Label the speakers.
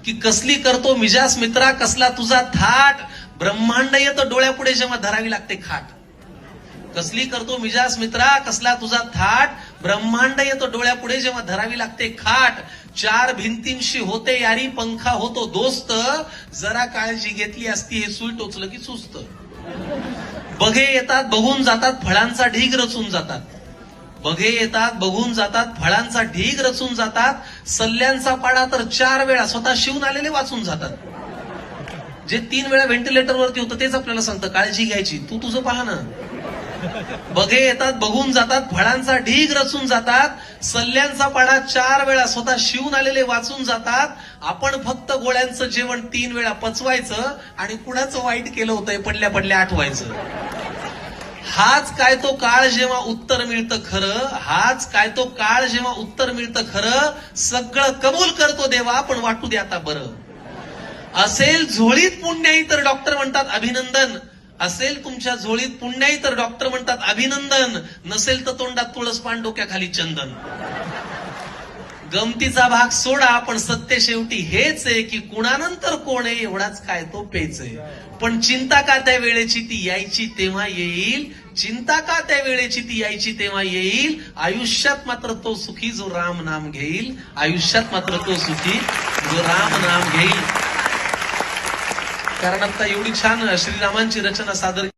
Speaker 1: की कसली करतो मिजास मित्रा कसला तुझा थाट, ब्रह्मांड येतं डोळ्यापुढे जेव्हा धरावी लागते खाट. कसली करतो मिजास मित्रा कसला तुझा थाट, ब्रह्मांड येतं डोळ्यापुढे जेव्हा धरावी लागते खाट. चार भिंतींशी होते यारी पंखा होतो दोस्त, जरा काळजी घेतली असती हे सुई टोचलं की सुस्त. बघे येतात बघून जातात फळांचा ढीग रचून जातात. बघे येतात बघून जातात फळांचा ढीग रचून जातात. सल्ल्यांचा पाडा तर 4 वेळा स्वतः शिवून आलेले वाचून जातात. जे 3 वेळा व्हेंटिलेटरवरती होतं तेच आपल्याला सांगतं काळजी घ्यायची, तू तुझं पहा ना. बघे येतात बघून जातात फळांचा ढीग रचून जातात. सल्ल्यांचा पाडा 4 वेळा स्वतः शिवून आलेले वाचून जातात. आपण फक्त गोळ्यांचं जेवण 3 वेळा पचवायचं आणि कुणाचं वाईट केलं होतंय पडल्या पडल्या आठवायचं. हाच काय तो काळ जेव्हा उत्तर मिळतं खरं, हाच काय तो काळ जेव्हा उत्तर मिळतं खरं. सगळं कबूल करतो देवा पण वाटू दे आता बरं. असेल झोळीत पुण्याई तर डॉक्टर म्हणतात अभिनंदन. असेल तुमच्या झोळीत पुण्याई तर डॉक्टर म्हणतात अभिनंदन. नसेल तर तोंडात तुळस पान डोक्याखाली चंदन. गमतीचा भाग सोडा पण सत्य शेवटी हेच आहे की कुणानंतर कोण आहे एवढाच काय तो पेच आहे. पण चिंता का त्या वेळेची ती यायची तेव्हा येईल. चिंता का त्या वेळेची ती यायची तेव्हा येईल. आयुष्यात मात्र तो सुखी जो राम नाम घेईल. आयुष्यात मात्र तो सुखी जो राम नाम घेईल. कारण आता एवढी छान श्रीरामांची रचना सादर